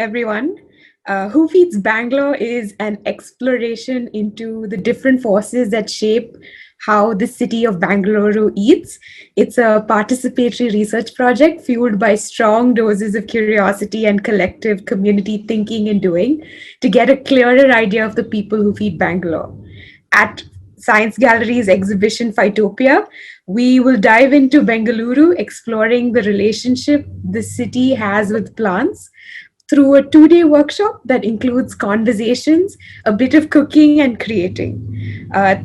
everyone. Who Feeds Bangalore is an exploration into the different forces that shape how the city of Bangalore eats. It's a participatory research project fueled by strong doses of curiosity and collective community thinking and doing to get a clearer idea of the people who feed Bangalore. At Science Gallery's exhibition Phytopia, we will dive into Bengaluru, exploring the relationship the city has with plants through a 2-day workshop that includes conversations, a bit of cooking, and creating.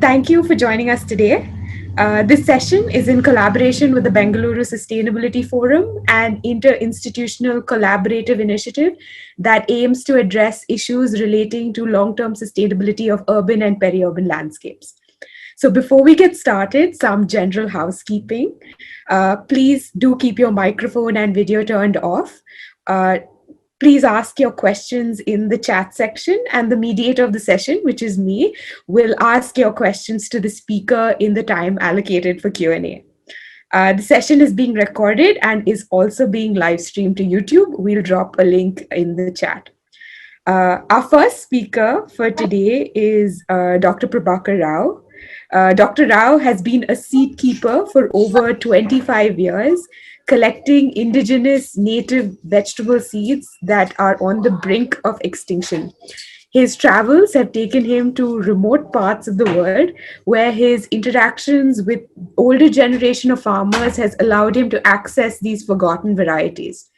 Thank you for joining us today. This session is in collaboration with the Bengaluru Sustainability Forum, an inter-institutional collaborative initiative that aims to address issues relating to long-term sustainability of urban and peri-urban landscapes. So before we get started, some general housekeeping. Please do keep your microphone and video turned off. Uh, Please ask your questions in the chat section, and the mediator of the session, which is me, will ask your questions to the speaker in the time allocated for Q&A. The session is being recorded and is also being live streamed to YouTube. We'll drop a link in the chat. Our first speaker for today is Dr. Prabhakar Rao. Dr. Rao has been a seed keeper for over 25 years, collecting indigenous native vegetable seeds that are on the brink of extinction. His travels have taken him to remote parts of the world where his interactions with older generation of farmers has allowed him to access these forgotten varieties.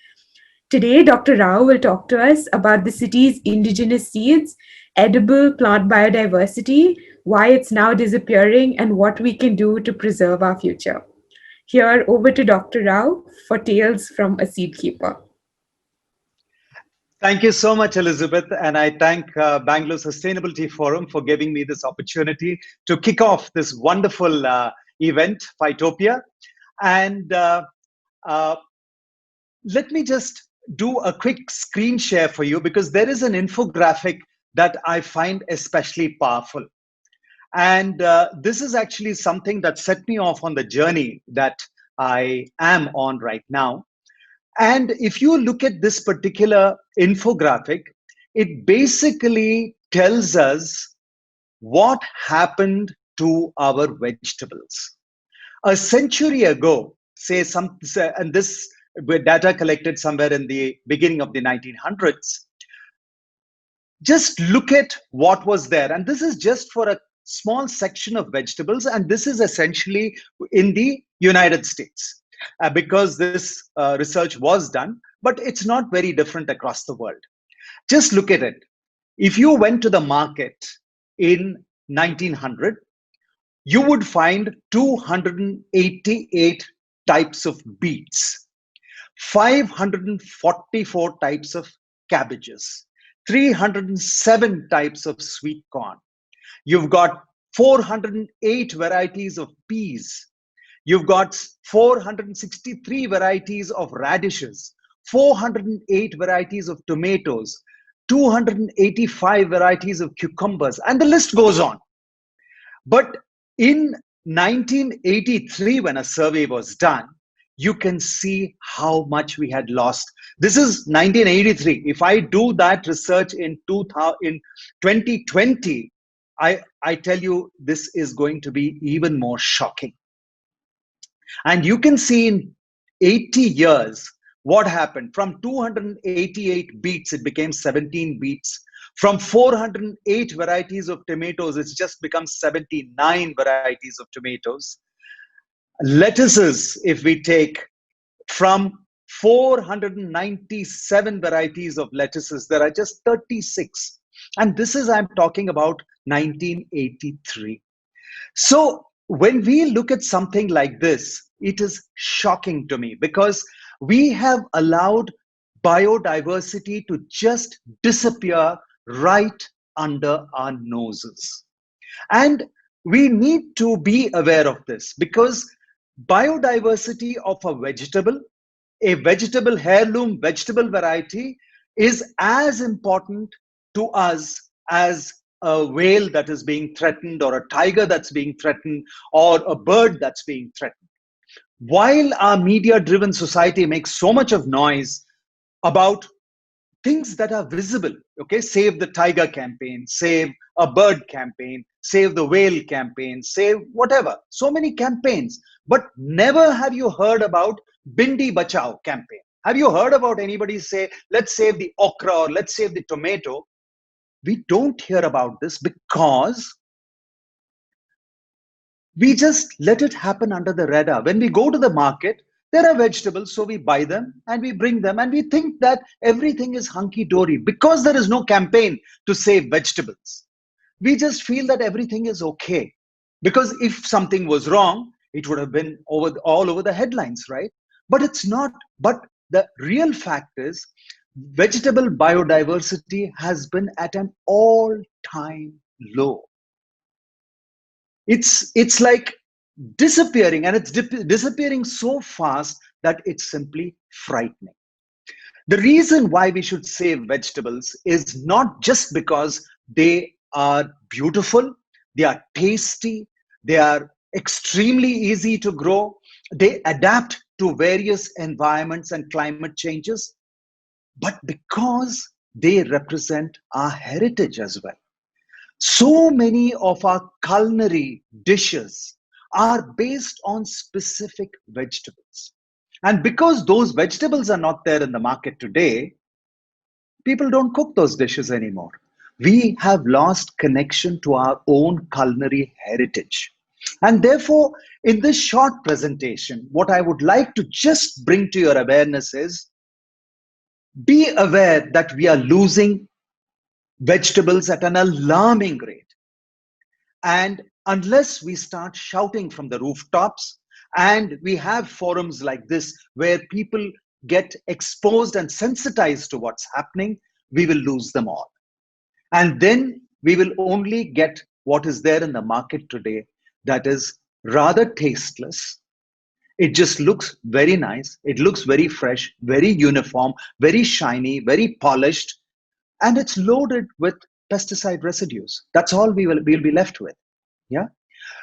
Today, Dr. Rao will talk to us about the city's indigenous seeds, edible plant biodiversity, why it's now disappearing, and what we can do to preserve our future. Here, over to Dr. Rao for Tales from a Seed Keeper. Thank you so much, Elizabeth. And I thank Bangalore Sustainability Forum for giving me this opportunity to kick off this wonderful event, Phytopia. And let me just do a quick screen share for you, because there is an infographic that I find especially powerful. And this is actually something that set me off on the journey that I am on right now. And if you look at this particular infographic, it basically tells us what happened to our vegetables. A century ago, and this data collected somewhere in the beginning of the 1900s, just look at what was there. And this is just for a small section of vegetables, and this is essentially in the United States. Because this research was done, but it's not very different across the world. Just look at it. If you went to the market in 1900, you would find 288 types of beets, 544 types of cabbages, 307 types of sweet corn. You've got 408 varieties of peas. You've got 463 varieties of radishes, 408 varieties of tomatoes, 285 varieties of cucumbers, and the list goes on. But in 1983, when a survey was done, you can see how much we had lost. This is 1983. If I do that research in 2020, I tell you, this is going to be even more shocking. And you can see in 80 years what happened. From 288 beets, it became 17 beets. From 408 varieties of tomatoes, it's just become 79 varieties of tomatoes. Lettuces, if we take, from 497 varieties of lettuces, there are just 36. And this is, I'm talking about 1983. So when we look at something like this, it is shocking to me, because we have allowed biodiversity to just disappear right under our noses. And we need to be aware of this, because biodiversity of a vegetable heirloom vegetable variety, is as important to us as a whale that is being threatened, or a tiger that's being threatened, or a bird that's being threatened. While our media-driven society makes so much of noise about things that are visible. Okay, save the tiger campaign, save a bird campaign, save the whale campaign, save whatever. So many campaigns, but never have you heard about Bindi Bachao campaign. Have you heard about anybody say, let's save the okra or let's save the tomato? We don't hear about this because we just let it happen under the radar. When we go to the market, there are vegetables, so we buy them and we bring them, and we think that everything is hunky dory because there is no campaign to save vegetables. We just feel that everything is okay because if something was wrong, it would have been all over the headlines, right? But it's not. But the real fact is, vegetable biodiversity has been at an all-time low. It's like disappearing, and it's disappearing so fast that it's simply frightening. The reason why we should save vegetables is not just because they are beautiful, they are tasty, they are extremely easy to grow, they adapt to various environments and climate changes, but because they represent our heritage as well. So many of our culinary dishes are based on specific vegetables. And because those vegetables are not there in the market today, people don't cook those dishes anymore. We have lost connection to our own culinary heritage. And therefore, in this short presentation, what I would like to just bring to your awareness is, be aware that we are losing vegetables at an alarming rate. And unless we start shouting from the rooftops, and we have forums like this where people get exposed and sensitized to what's happening, we will lose them all. And then we will only get what is there in the market today, that is rather tasteless. It just looks very nice. It looks very fresh, very uniform, very shiny, very polished, and it's loaded with pesticide residues. That's all we'll be left with. Yeah.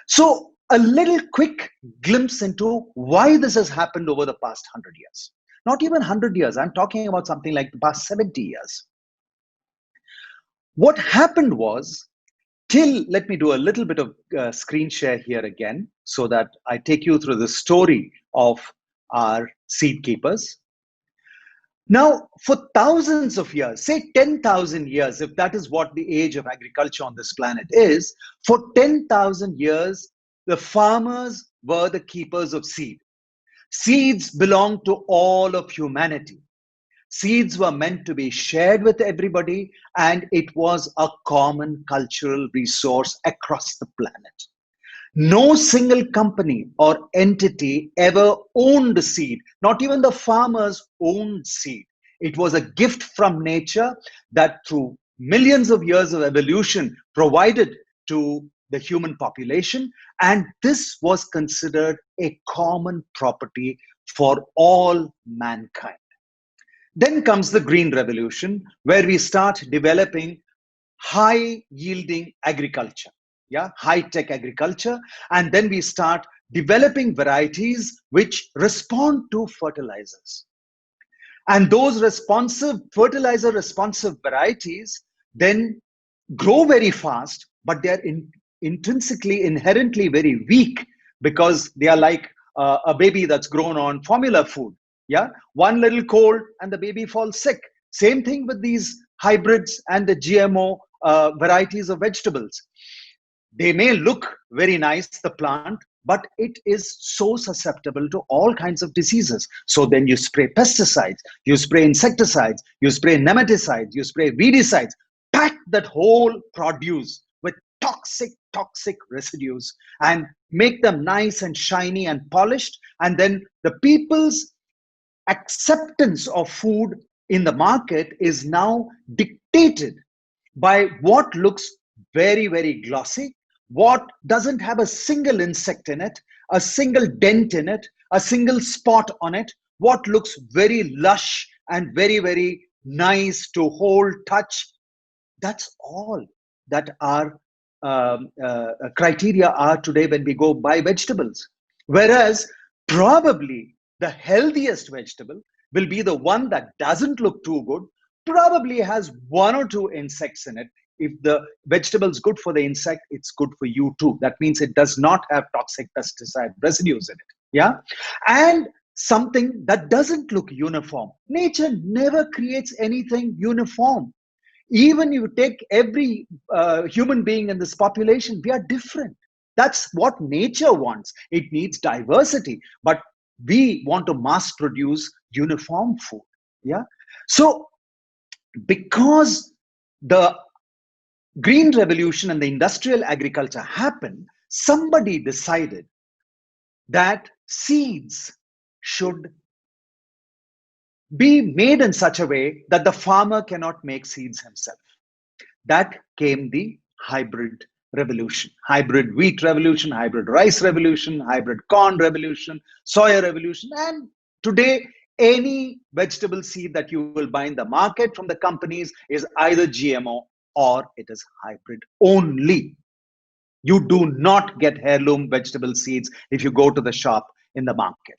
So a little quick glimpse into why this has happened over the past 100 years. Not even 100 years. I'm talking about something like the past 70 years. What happened was, let me do a little bit of screen share here again so that I take you through the story of our seed keepers. Now, for thousands of years, say 10,000 years, if that is what the age of agriculture on this planet is, for 10,000 years, the farmers were the keepers of seed. Seeds belong to all of humanity. Seeds were meant to be shared with everybody, and it was a common cultural resource across the planet. No single company or entity ever owned seed. Not even the farmers owned seed. It was a gift from nature that through millions of years of evolution provided to the human population, and this was considered a common property for all mankind. Then comes the Green Revolution, where we start developing high yielding agriculture. Yeah, high-tech agriculture, and then we start developing varieties which respond to fertilizers. And those fertilizer responsive varieties then grow very fast, but they're inherently very weak, because they are like a baby that's grown on formula food. Yeah, one little cold and the baby falls sick. Same thing with these hybrids and the GMO varieties of vegetables. They may look very nice, the plant, but it is so susceptible to all kinds of diseases. So then you spray pesticides, you spray insecticides, you spray nematicides, you spray weedicides, pack that whole produce with toxic residues and make them nice and shiny and polished. And then the people's acceptance of food in the market is now dictated by what looks very, very glossy, what doesn't have a single insect in it, a single dent in it, a single spot on it, what looks very lush and very, very nice to hold, touch. That's all that our criteria are today when we go buy vegetables. Whereas probably the healthiest vegetable will be the one that doesn't look too good, probably has one or two insects in it. If the vegetable is good for the insect, it's good for you too. That means it does not have toxic pesticide residues in it. Yeah. And something that doesn't look uniform. Nature never creates anything uniform. Even you take every human being in this population, we are different. That's what nature wants. It needs diversity, but we want to mass produce uniform food. Yeah. So because the green revolution and the industrial agriculture happened, somebody decided that seeds should be made in such a way that the farmer cannot make seeds himself. That came the hybrid revolution, hybrid wheat revolution, hybrid rice revolution, hybrid corn revolution, soya revolution. And today, any vegetable seed that you will buy in the market from the companies is either GMO or it is hybrid only. You do not get heirloom vegetable seeds if you go to the shop in the market,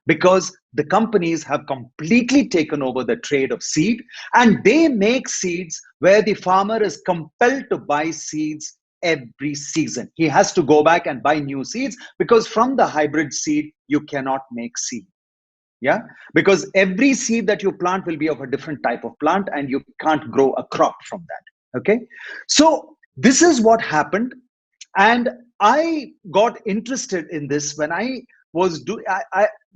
because the companies have completely taken over the trade of seed, and they make seeds where the farmer is compelled to buy seeds every season. He has to go back and buy new seeds, because from the hybrid seed you cannot make seed. Yeah, because every seed that you plant will be of a different type of plant and you can't grow a crop from that. Okay, so this is what happened. And I got interested in this when I was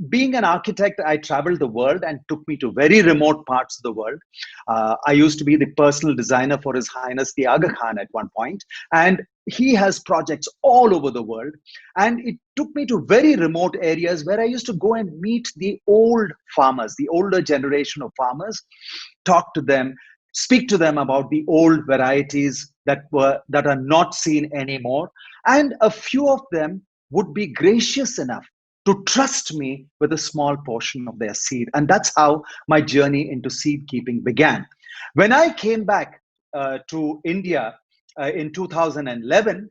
being an architect. I traveled the world and took me to very remote parts of the world. I used to be the personal designer for His Highness the Aga Khan at one point, and he has projects all over the world. And it took me to very remote areas where I used to go and meet the old farmers, the older generation of farmers, talk to them, speak to them about the old varieties that are not seen anymore. And a few of them would be gracious enough to trust me with a small portion of their seed. And that's how my journey into seed keeping began. When I came back to India in 2011,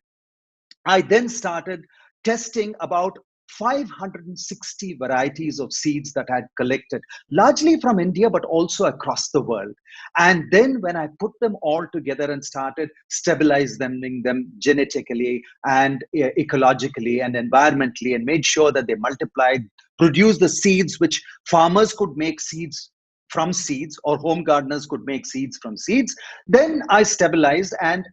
I then started testing about 560 varieties of seeds that I had collected, largely from India, but also across the world. And then when I put them all together and started stabilizing them genetically and ecologically and environmentally, and made sure that they multiplied, produced the seeds which farmers could make seeds from seeds, or home gardeners could make seeds from seeds, then I stabilized. And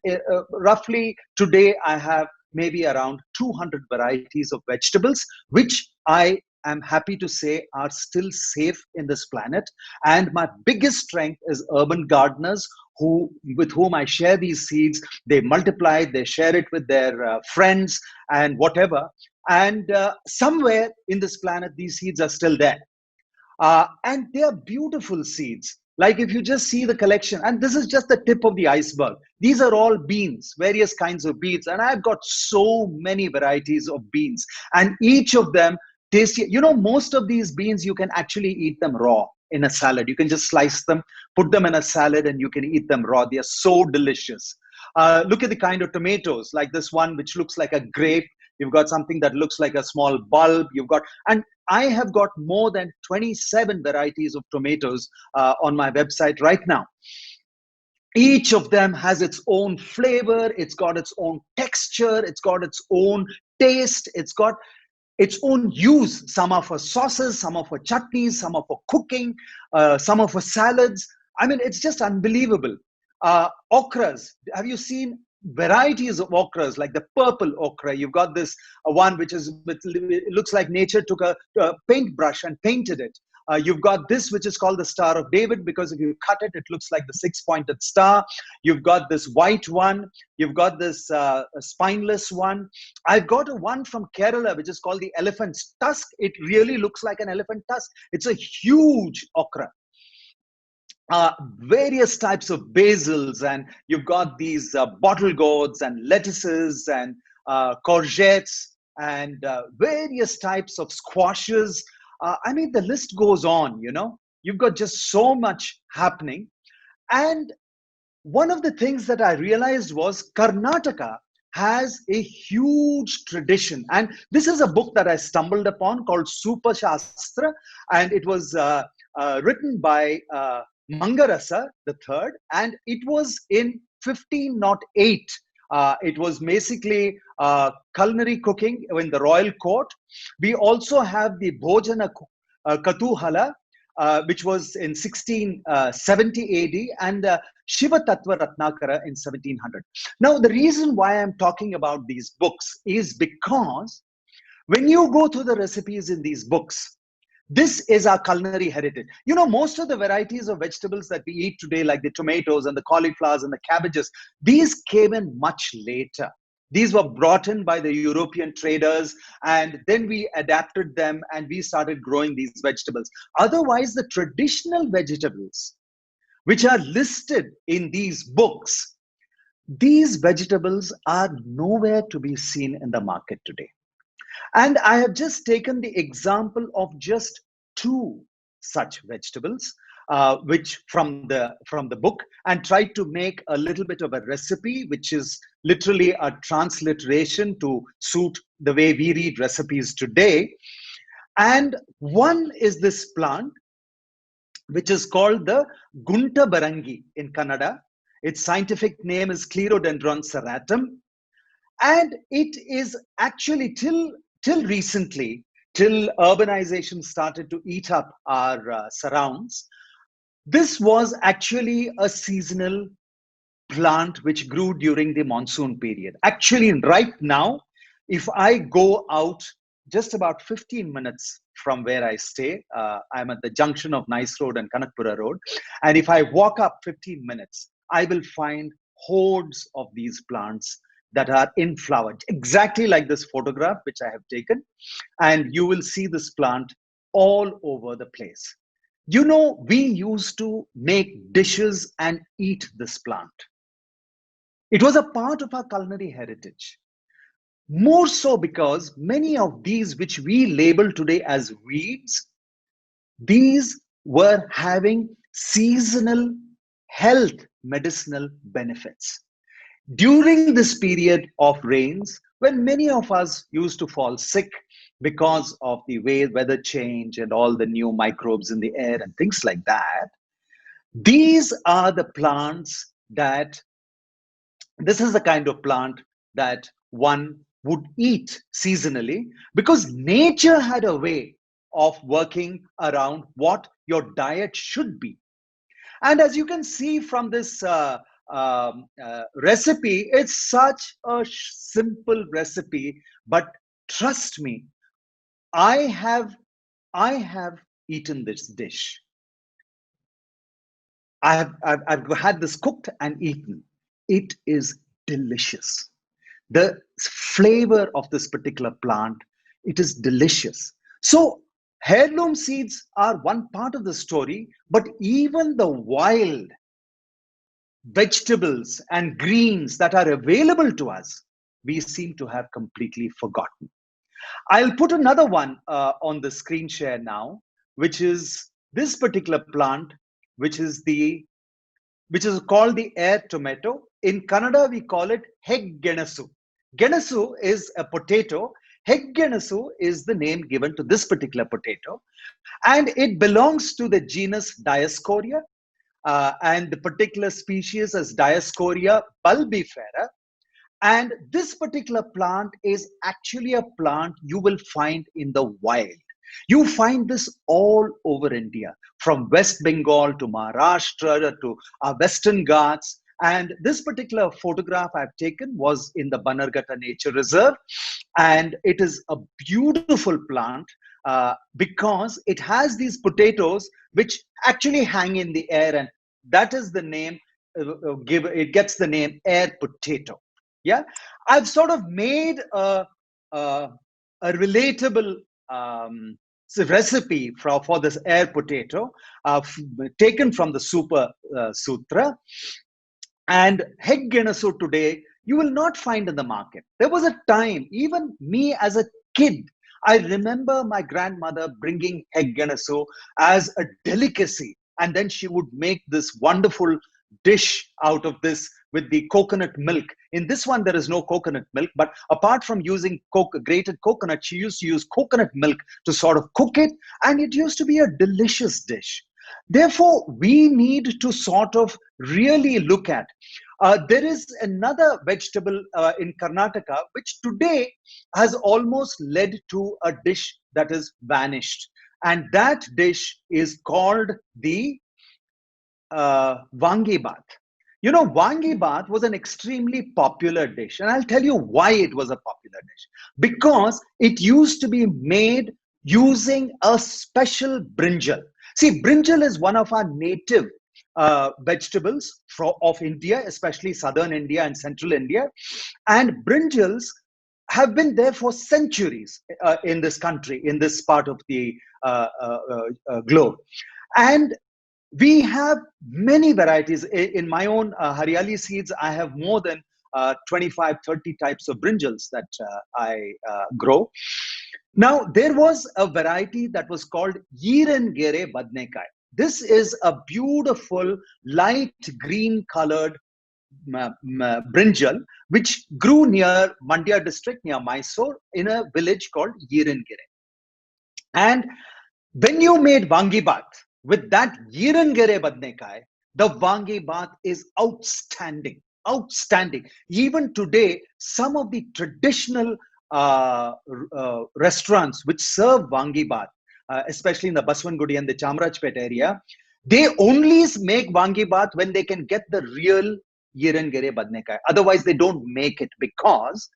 roughly today I have maybe around 200 varieties of vegetables, which I am happy to say are still safe in this planet. And my biggest strength is urban gardeners with whom I share these seeds. They multiply, they share it with their friends and whatever. And somewhere in this planet, these seeds are still there. And they are beautiful seeds. Like if you just see the collection, and this is just the tip of the iceberg. These are all beans, various kinds of beans. And I've got so many varieties of beans, and each of them tasty. You know, most of these beans, you can actually eat them raw in a salad. You can just slice them, put them in a salad, and you can eat them raw. They are so delicious. Look at the kind of tomatoes, like this one, which looks like a grape. You've got something that looks like a small bulb. And I have got more than 27 varieties of tomatoes on my website right now. Each of them has its own flavor, it's got its own texture, it's got its own taste, it's got its own use. Some are for sauces, some are for chutneys, some are for cooking, some are for salads. I mean, it's just unbelievable. Okras, have you seen varieties of okras, like the purple okra? You've got this one which it looks like nature took a paintbrush and painted it. You've got this which is called the Star of David, because if you cut it, it looks like the six-pointed star. You've got this white one. You've got this spineless one. I've got a one from Kerala which is called the elephant's tusk. It really looks like an elephant tusk. It's a huge okra. Various types of basils, and you've got these bottle gourds and lettuces and courgettes and various types of squashes. I mean, the list goes on, you know. You've got just so much happening. And one of the things that I realized was Karnataka has a huge tradition. And this is a book that I stumbled upon called Super Shastra, and it was written by Mangarasa the third, and it was in 1508. It was basically culinary cooking in the royal court. We also have the Bhojana Katuhala, which was in 1670 AD, and Shiva Tattva Ratnakara in 1700. Now, the reason why I'm talking about these books is because when you go through the recipes in these books, this is our culinary heritage. You know, most of the varieties of vegetables that we eat today, like the tomatoes and the cauliflowers and the cabbages, these came in much later. These were brought in by the European traders, and then we adapted them and we started growing these vegetables. Otherwise, the traditional vegetables, which are listed in these books, these vegetables are nowhere to be seen in the market today. And I have just taken the example of just two such vegetables, which from the book, and tried to make a little bit of a recipe, which is literally a transliteration to suit the way we read recipes today. And one is this plant, which is called the Gunta Barangi in Kannada. Its scientific name is Clerodendron serratum. And it is actually till recently, till urbanization started to eat up our surrounds, this was actually a seasonal plant which grew during the monsoon period. Actually, right now, if I go out just about 15 minutes from where I stay, I'm at the junction of Nice Road and Kanakpura Road, and if I walk up 15 minutes, I will find hordes of these plants that are in flower, exactly like this photograph which I have taken. And you will see this plant all over the place. You know, we used to make dishes and eat this plant. It was a part of our culinary heritage. More so because many of these, which we label today as weeds, these were having seasonal health medicinal benefits. During this period of rains, when many of us used to fall sick because of the way weather change and all the new microbes in the air and things like that, these are the plants that, this is the kind of plant that one would eat seasonally, because nature had a way of working around what your diet should be. And as you can see from this recipe, it's such a simple recipe, but trust me, I have eaten this dish. I've had this cooked and eaten. It is delicious. The flavor of this particular plant, it is delicious. So heirloom seeds are one part of the story, but even the wild vegetables and greens that are available to us, we seem to have completely forgotten. I'll put another one on the screen share now, which is this particular plant, which is called the air tomato. In Kannada, we call it Heggenasu. Genasu is a potato. Heggenasu is the name given to this particular potato, and it belongs to the genus Dioscorea, and the particular species is Dioscorea bulbifera. And this particular plant is actually a plant you will find in the wild. You find this all over India, from West Bengal to Maharashtra to our Western Ghats. And this particular photograph I've taken was in the Bannerghatta Nature Reserve. And it is a beautiful plant because it has these potatoes which actually hang in the air. And that is the name, it gets the name air potato. Yeah, I've sort of made a relatable recipe for this air potato, taken from the Super Sutra. And Heggenasu today, you will not find in the market. There was a time, even me as a kid, I remember my grandmother bringing Heggenasu as a delicacy. And then she would make this wonderful dish out of this with the coconut milk. In this one, there is no coconut milk, but apart from using grated coconut, she used to use coconut milk to sort of cook it, and it used to be a delicious dish. Therefore, we need to sort of really look at. There is another vegetable in Karnataka which today has almost led to a dish that is vanished. And that dish is called the Vangi Bath. You know, Vangi Bath was an extremely popular dish. And I'll tell you why it was a popular dish. Because it used to be made using a special brinjal. See, brinjal is one of our native vegetables of India, especially southern India and central India. And brinjals have been there for centuries in this country, in this part of the globe. And we have many varieties. In my own Haryali seeds, I have more than 25, 30 types of brinjals that I grow. Now, there was a variety that was called Yirengere Badnekai. This is a beautiful light green colored brinjal, which grew near Mandya district, near Mysore, in a village called Yirengere. And when you made Vangi Bath with that Yirengere Badnekai, the Vangi Bath is outstanding. Outstanding. Even today, some of the traditional restaurants which serve Vangi Bath, especially in the Baswangudi and the Chamrajpet area, they only make Vangi Bath when they can get the real Yirengere Badnekai. Otherwise, they don't make it, because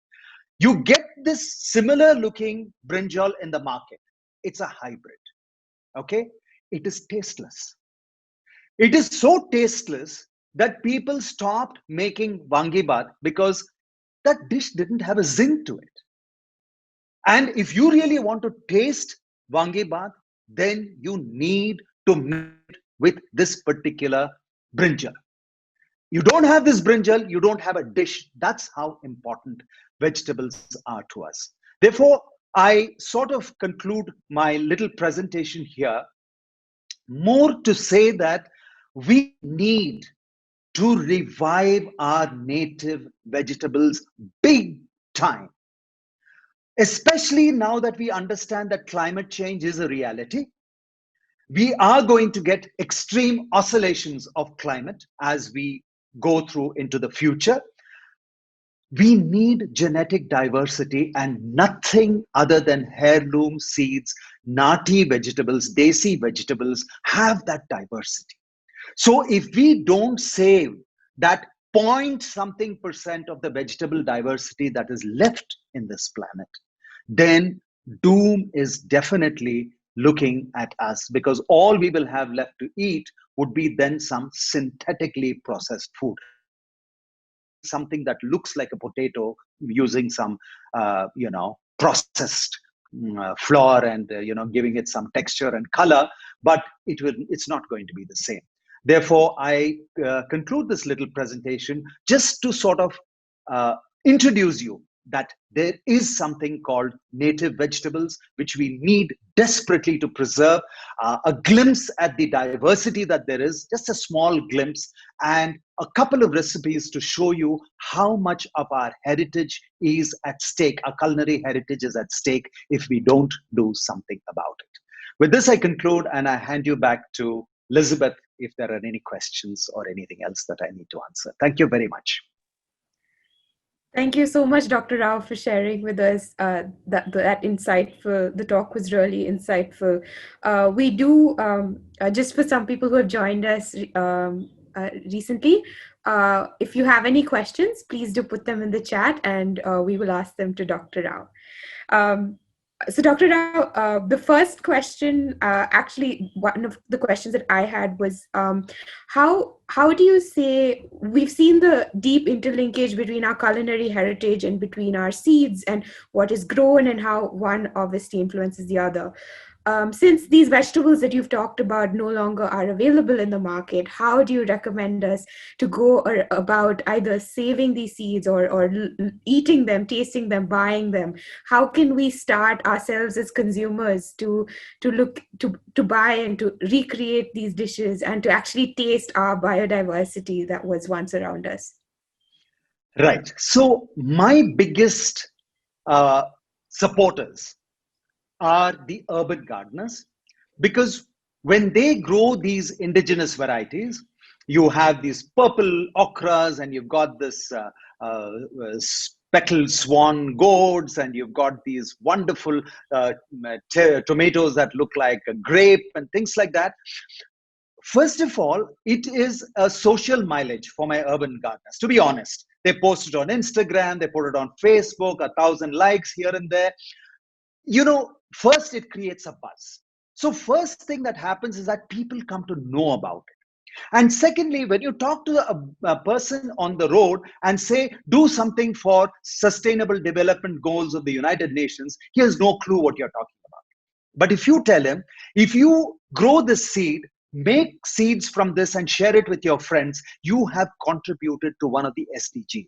you get this similar looking brinjal in the market. It's a hybrid. Okay, it is tasteless. It is so tasteless that people stopped making Vangi Bath because that dish didn't have a zing to it. And if you really want to taste Vangi Bath, then you need to make it with this particular brinjal. You don't have this brinjal, you don't have a dish. That's how important vegetables are to us. Therefore, I sort of conclude my little presentation here more to say that we need to revive our native vegetables big time, especially now that we understand that climate change is a reality. We are going to get extreme oscillations of climate as we go through into the future. We need genetic diversity, and nothing other than heirloom seeds, nati vegetables, desi vegetables have that diversity. So if we don't save that point something percent of the vegetable diversity that is left in this planet, then doom is definitely looking at us, because all we will have left to eat would be then some synthetically processed food. Something that looks like a potato using some, processed flour and, giving it some texture and color, but it's not going to be the same. Therefore, I conclude this little presentation just to sort of introduce you that there is something called native vegetables, which we need desperately to preserve, a glimpse at the diversity that there is, just a small glimpse, and a couple of recipes to show you how much of our heritage is at stake, our culinary heritage is at stake, if we don't do something about it. With this, I conclude, and I hand you back to Elizabeth if there are any questions or anything else that I need to answer. Thank you very much. Thank you so much, Dr. Rao, for sharing with us that insightful. The talk was really insightful. We do, just for some people who have joined us recently, if you have any questions, please do put them in the chat, and we will ask them to Dr. Rao. So Dr. Rao, the first question, actually one of the questions that I had was, how do you say, we've seen the deep interlinkage between our culinary heritage and between our seeds and what is grown, and how one obviously influences the other. Since these vegetables that you've talked about no longer are available in the market, how do you recommend us to go about either saving these seeds or eating them, tasting them, buying them? How can we start ourselves as consumers to look to buy and to recreate these dishes and to actually taste our biodiversity that was once around us? Right. So my biggest supporters are the urban gardeners, because when they grow these indigenous varieties, you have these purple okras, and you've got this speckled swan gourds, and you've got these wonderful tomatoes that look like a grape and things like that. First of all, it is a social mileage for my urban gardeners, to be honest. They post it on Instagram, they put it on Facebook, 1,000 likes here and there. First it creates a buzz. So first thing that happens is that people come to know about it. And secondly, when you talk to a person on the road and say, do something for sustainable development goals of the United Nations, he has no clue what you're talking about. But if you tell him, if you grow this seed, make seeds from this and share it with your friends, you have contributed to one of the SDGs,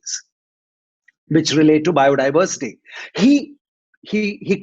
which relate to biodiversity. He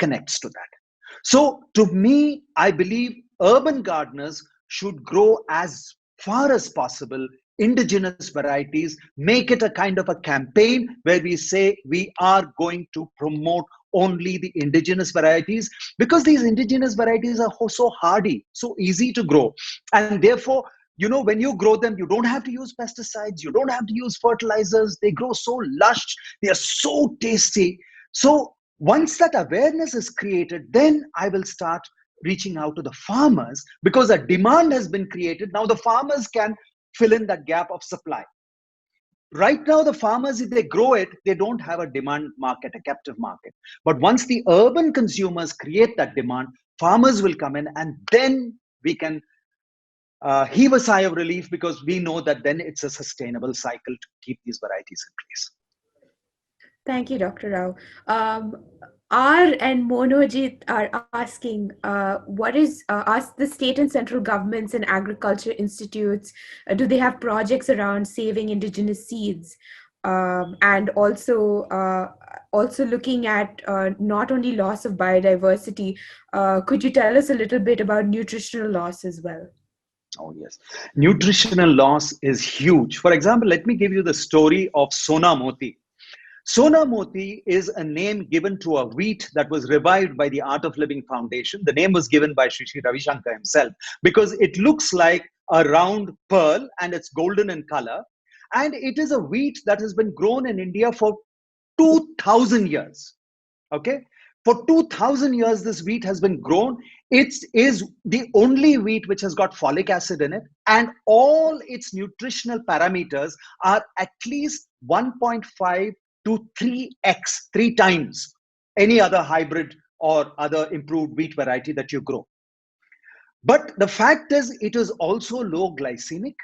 connects to that. So to me, I believe urban gardeners should grow as far as possible indigenous varieties, make it a kind of a campaign where we say we are going to promote only the indigenous varieties, because these indigenous varieties are so hardy, so easy to grow. And therefore, when you grow them, you don't have to use pesticides, you don't have to use fertilizers. They grow so lush, they are so tasty. So once that awareness is created, then I will start reaching out to the farmers, because a demand has been created. Now the farmers can fill in that gap of supply. Right now, the farmers, if they grow it, they don't have a demand market, a captive market. But once the urban consumers create that demand, farmers will come in, and then we can heave a sigh of relief, because we know that then it's a sustainable cycle to keep these varieties in place. Thank you, Dr. Rao. R and Monojit are asking, ask the state and central governments and agriculture institutes, do they have projects around saving indigenous seeds? And also looking at not only loss of biodiversity, could you tell us a little bit about nutritional loss as well? Oh, yes. Nutritional loss is huge. For example, let me give you the story of Sona Moti. Sona Moti is a name given to a wheat that was revived by the Art of Living Foundation. The name was given by Sri Ravi Shankar himself, because it looks like a round pearl and it's golden in color. And it is a wheat that has been grown in India for 2,000 years. Okay? For 2,000 years, this wheat has been grown. It is the only wheat which has got folic acid in it, and all its nutritional parameters are at least 1.5 to 3x, 3 times any other hybrid or other improved wheat variety that you grow. But the fact is, it is also low glycemic,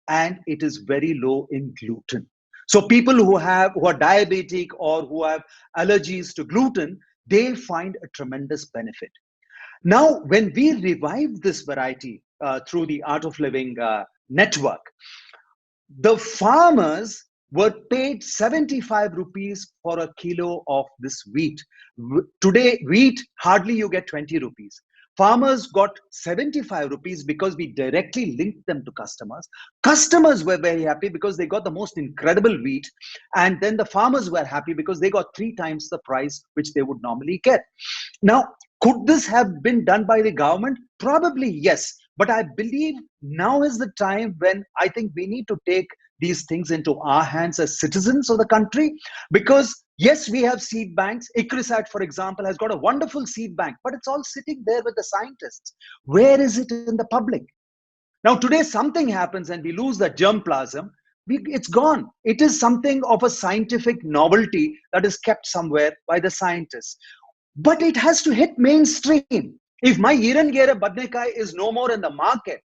and it is very low in gluten. So people who are diabetic or who have allergies to gluten, they find a tremendous benefit. Now, when we revived this variety through the Art of Living network, the farmers were paid 75 rupees for a kilo of this wheat. Today, wheat, hardly you get 20 rupees. Farmers got 75 rupees because we directly linked them to customers. Customers were very happy because they got the most incredible wheat. And then the farmers were happy because they got 3 times the price which they would normally get. Now, could this have been done by the government? Probably yes. But I believe now is the time when I think we need to take these things into our hands as citizens of the country, because yes, we have seed banks. ICRISAT, for example, has got a wonderful seed bank, but it's all sitting there with the scientists. Where is it in the public? Now, today something happens and we lose that germplasm. It's gone. It is something of a scientific novelty that is kept somewhere by the scientists. But it has to hit mainstream. If my Irangere Badnekai is no more in the market,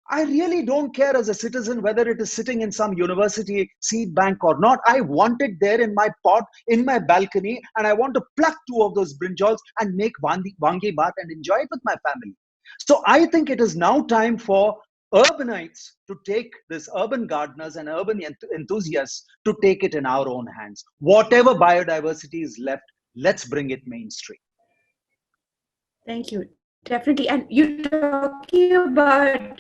I really don't care as a citizen whether it is sitting in some university seed bank or not. I want it there in my pot, in my balcony, and I want to pluck 2 of those brinjals and make wangi bath and enjoy it with my family. So I think it is now time for urbanites to take this, urban gardeners and urban enthusiasts to take it in our own hands. Whatever biodiversity is left, let's bring it mainstream. Thank you. Definitely. And you're talking about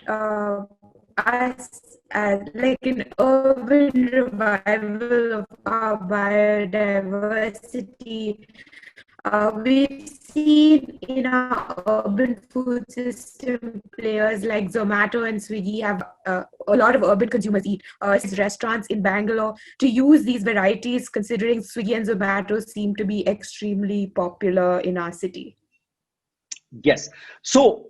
us as like an urban revival of our biodiversity. We've seen in our urban food system, players like Zomato and Swiggy have a lot of urban consumers eat. Restaurants in Bangalore to use these varieties, considering Swiggy and Zomato seem to be extremely popular in our city. Yes. So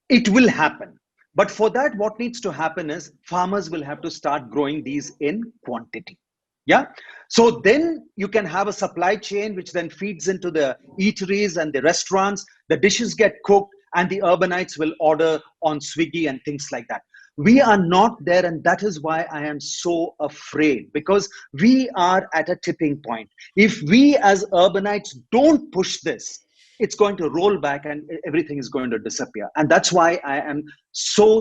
it will happen. But for that, what needs to happen is farmers will have to start growing these in quantity. Yeah. So then you can have a supply chain which then feeds into the eateries and the restaurants. The dishes get cooked and the urbanites will order on Swiggy and things like that. We are not there, and that is why I am so afraid, because we are at a tipping point. If we as urbanites don't push this, it's going to roll back and everything is going to disappear. And that's why I am so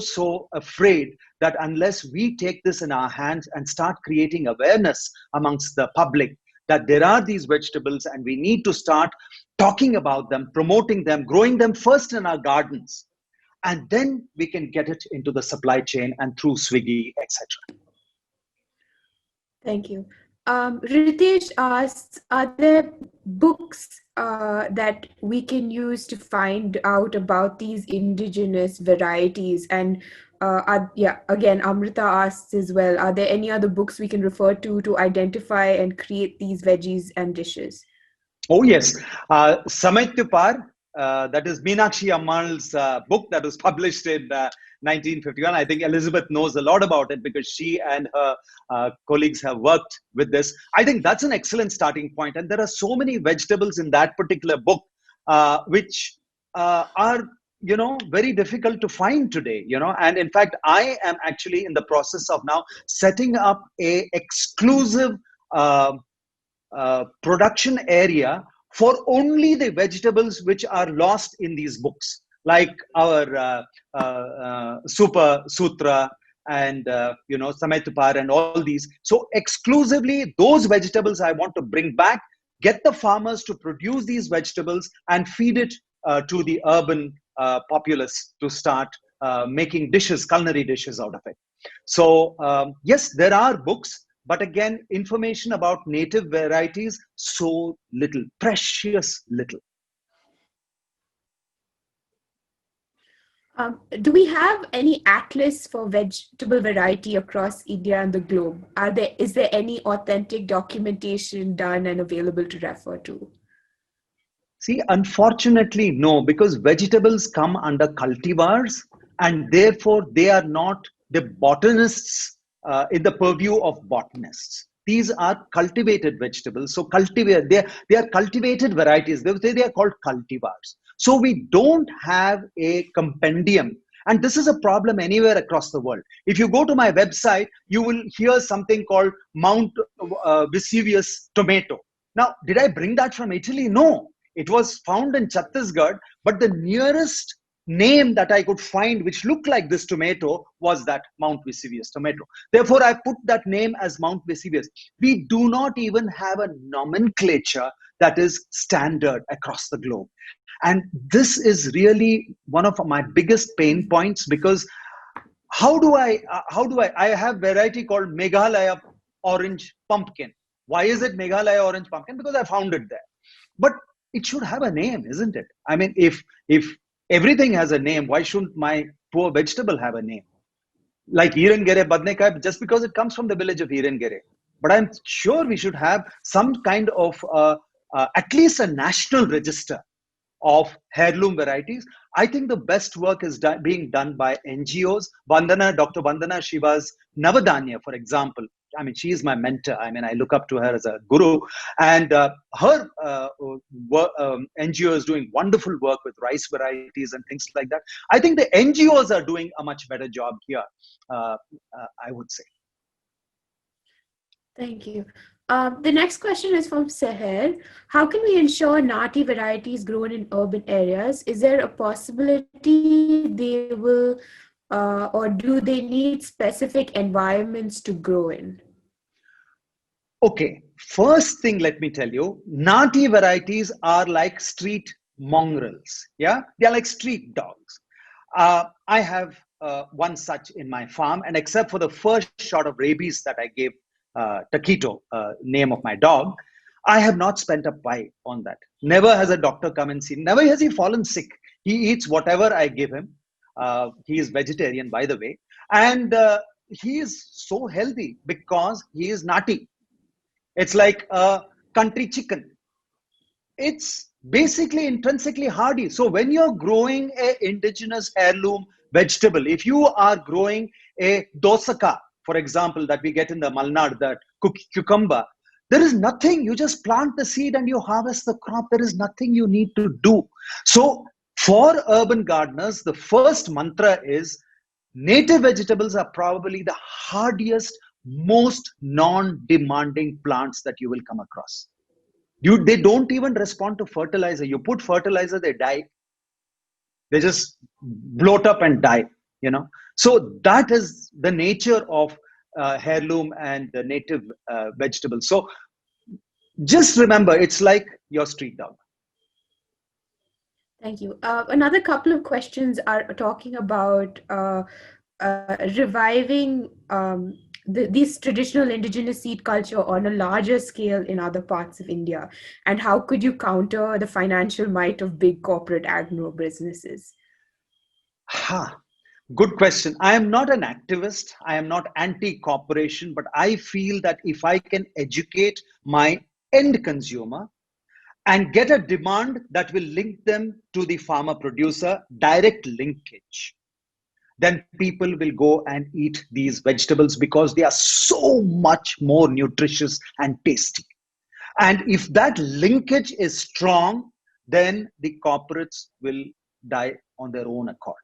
afraid that unless we take this in our hands and start creating awareness amongst the public that there are these vegetables and we need to start talking about them, promoting them, growing them first in our gardens, and then we can get it into the supply chain and through Swiggy, etc. Thank you. Ritesh asks, are there books that we can use to find out about these indigenous varieties? And again, Amrita asks as well, are there any other books we can refer to identify and create these veggies and dishes? Oh, yes. Samay Tupar, that is Meenakshi Ammal's book that was published in 1951. I think Elizabeth knows a lot about it because she and her colleagues have worked with this. I think that's an excellent starting point. And there are so many vegetables in that particular book which are very difficult to find today, and in fact I am actually in the process of now setting up a exclusive production area for only the vegetables which are lost in these books, like our Super Sutra and Samay Tupar and all these. So exclusively those vegetables I want to bring back, get the farmers to produce these vegetables and feed it to the urban populace to start making dishes, culinary dishes out of it. So yes, there are books, but again, information about native varieties, so little, precious little. Do we have any atlas for vegetable variety across India and the globe? Is there any authentic documentation done and available to refer to? See, unfortunately, no, because vegetables come under cultivars and therefore they are not the botanists in the purview of botanists. These are cultivated vegetables. So they are cultivated varieties. They are called cultivars. So we don't have a compendium. And this is a problem anywhere across the world. If you go to my website, you will hear something called Mount Vesuvius tomato. Now, did I bring that from Italy? No. It was found in Chhattisgarh, but the nearest name that I could find which looked like this tomato was that Mount Vesuvius tomato. Therefore, I put that name as Mount Vesuvius. We do not even have a nomenclature that is standard across the globe. And this is really one of my biggest pain points, because how do I have variety called Meghalaya orange pumpkin. Why is it Meghalaya orange pumpkin? Because I found it there. But it should have a name, isn't it? I mean, if everything has a name, why shouldn't my poor vegetable have a name? Like Hirangere Badnekai, just because it comes from the village of Hirangere. But I'm sure we should have some kind of at least a national register of heirloom varieties. I think the best work is being done by NGOs. Dr. Vandana Shiva's Navadanya, for example. I mean, she is my mentor. I mean, I look up to her as a guru. And her NGO is doing wonderful work with rice varieties and things like that. I think the NGOs are doing a much better job here, I would say. Thank you. The next question is from Seher. How can we ensure nati varieties grown in urban areas? Is there a possibility they will, or do they need specific environments to grow in? Okay, first thing, let me tell you, nati varieties are like street mongrels. Yeah, they are like street dogs. I have one such in my farm, and except for the first shot of rabies that I gave Taquito, name of my dog, I have not spent a pie on that. Never has a doctor come and seen. Never has he fallen sick. He eats whatever I give him. He is vegetarian, by the way, and he is so healthy because he is nati. It's like a country chicken. It's basically intrinsically hardy. So when you're growing a indigenous heirloom vegetable, if you are growing a dosaka, for example, that we get in the Malnad, that cucumber, there is nothing. You just plant the seed and you harvest the crop. There is nothing you need to do. So for urban gardeners, the first mantra is native vegetables are probably the hardiest, most non-demanding plants that you will come across. They don't even respond to fertilizer. You put fertilizer, they die. They just bloat up and die. So that is the nature of heirloom and the native vegetables. So just remember, it's like your street dog. Thank you. Another couple of questions are talking about reviving these traditional indigenous seed culture on a larger scale in other parts of India, and how could you counter the financial might of big corporate agro businesses? Good question. I am not an activist. I am not anti-corporation, but I feel that if I can educate my end consumer and get a demand that will link them to the farmer producer, direct linkage, then people will go and eat these vegetables because they are so much more nutritious and tasty. And if that linkage is strong, then the corporates will die on their own accord.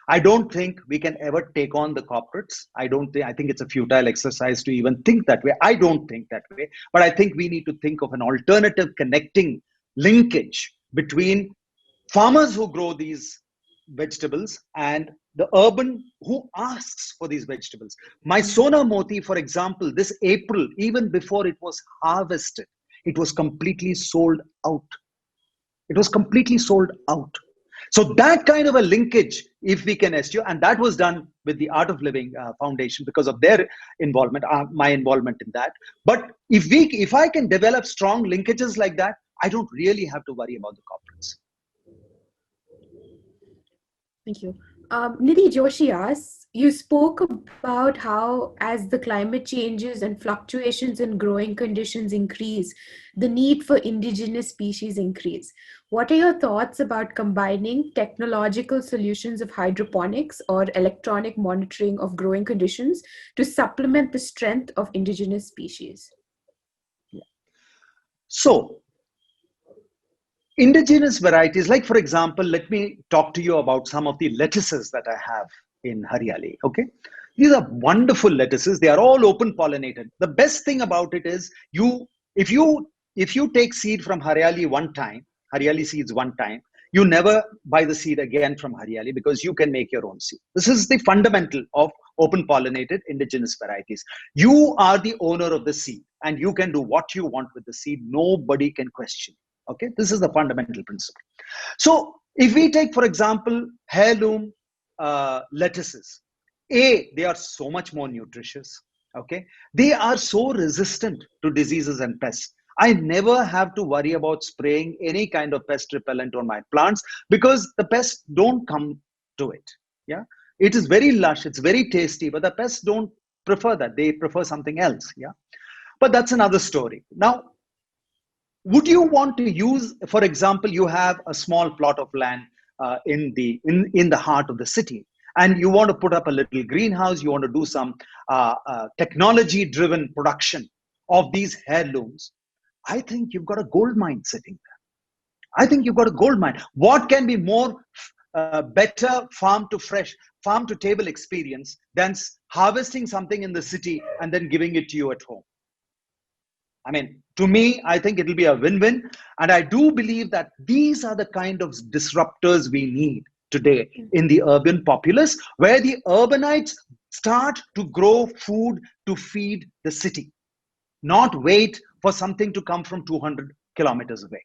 I don't think we can ever take on the corporates. I think it's a futile exercise to even think that way. I don't think that way. But I think we need to think of an alternative connecting linkage between farmers who grow these vegetables and the urban who asks for these vegetables. My Sona Moti, for example, this April, even before it was harvested, it was completely sold out. It was completely sold out. So that kind of a linkage, if we can eschew, and that was done with the Art of Living Foundation because of their involvement, my involvement in that. But if I can develop strong linkages like that, I don't really have to worry about the corporates. Thank you. Nidhi Joshi asks, you spoke about how as the climate changes and fluctuations in growing conditions increase, the need for indigenous species increase. What are your thoughts about combining technological solutions of hydroponics or electronic monitoring of growing conditions to supplement the strength of indigenous species? So, indigenous varieties, like for example, let me talk to you about some of the lettuces that I have in Haryali. Okay, these are wonderful lettuces. They are all open pollinated. The best thing about it is if you take seed from Haryali one time, Haryali seeds one time, you never buy the seed again from Haryali because you can make your own seed. This is the fundamental of open pollinated indigenous varieties. You are the owner of the seed and you can do what you want with the seed. Nobody can question. Okay, this is the fundamental principle. So if we take, for example, heirloom lettuces, they are so much more nutritious. Okay, they are so resistant to diseases and pests. I never have to worry about spraying any kind of pest repellent on my plants because the pests don't come to it. Yeah, it is very lush, it's very tasty, but the pests don't prefer that. They prefer something else. Yeah, but that's another story. Now, would you want to use, for example, you have a small plot of land in the heart of the city, and you want to put up a little greenhouse, you want to do some technology driven production of these heirlooms. I think you've got a gold mine sitting there. I think you've got a gold mine. What can be more better farm to table experience than harvesting something in the city and then giving it to you at home? I mean, to me, I think it'll be a win-win. And I do believe that these are the kind of disruptors we need today in the urban populace, where the urbanites start to grow food to feed the city, not wait for something to come from 200 kilometers away.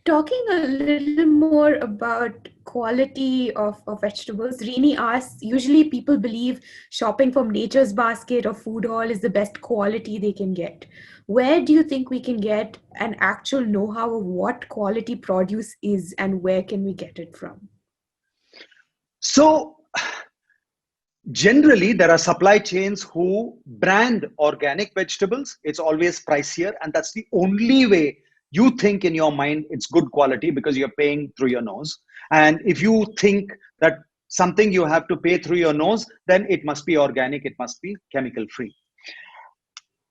Talking a little more about quality of vegetables, Rini asks, usually people believe shopping from Nature's Basket or Food Hall is the best quality they can get. Where do you think we can get an actual know-how of what quality produce is and where can we get it from? So generally, there are supply chains who brand organic vegetables. It's always pricier, and that's the only way you think in your mind it's good quality because you're paying through your nose. And if you think that something you have to pay through your nose, then it must be organic, it must be chemical free.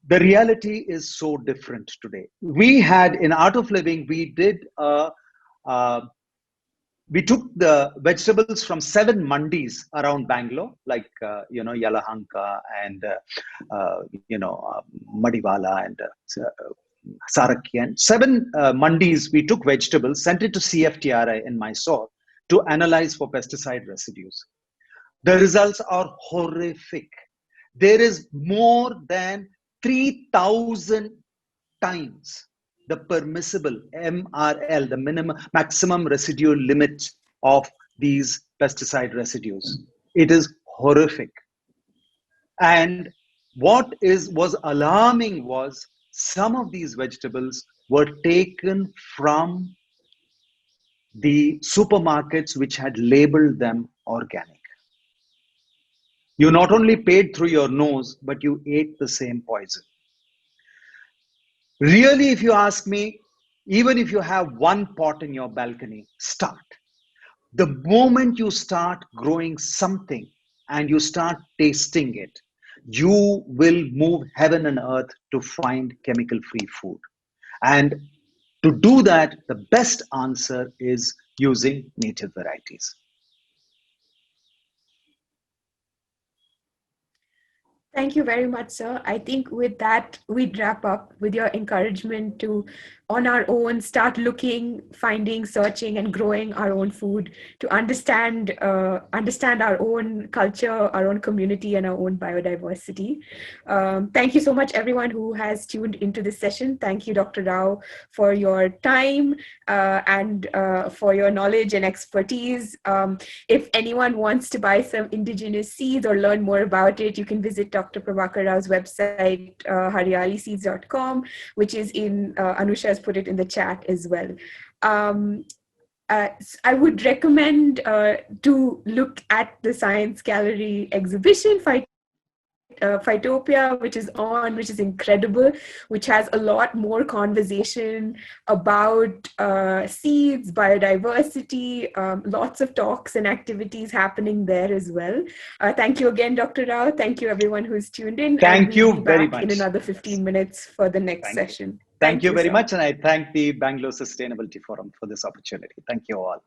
The reality is so different today. We had in Art of Living, uh, we took the vegetables from 7 mandis around Bangalore, like Yalahanka and Madiwala and Sarakyan. 7 mandis. We took vegetables, sent it to CFTRI in Mysore to analyze for pesticide residues. The results are horrific. There is more than 3,000 times the permissible MRL, the maximum residual limit of these pesticide residues. It is horrific. And what was alarming was some of these vegetables were taken from the supermarkets which had labeled them organic. You not only paid through your nose, but you ate the same poison. Really, if you ask me, even if you have one pot in your balcony, start. The moment you start growing something and you start tasting it, you will move heaven and earth to find chemical free food. And to do that, the best answer is using native varieties. Thank you very much, sir. I think with that, we'd wrap up with your encouragement to, on our own, start looking, finding, searching, and growing our own food to understand our own culture, our own community, and our own biodiversity. Thank you so much, everyone who has tuned into this session. Thank you, Dr. Rao, for your time and for your knowledge and expertise. If anyone wants to buy some indigenous seeds or learn more about it, you can visit Dr. Prabhakar Rao's website, haryaliseeds.com, which is Anusha has put it in the chat as well. I would recommend to look at the Science Gallery exhibition, Phytopia, which is incredible, which has a lot more conversation about seeds, biodiversity, lots of talks and activities happening there as well. Thank you again, Dr. Rao. Thank you everyone who's tuned in. Thank you very much. In another 15 minutes for the next session. Thank you very much. And I thank the Bangalore Sustainability Forum for this opportunity. Thank you all.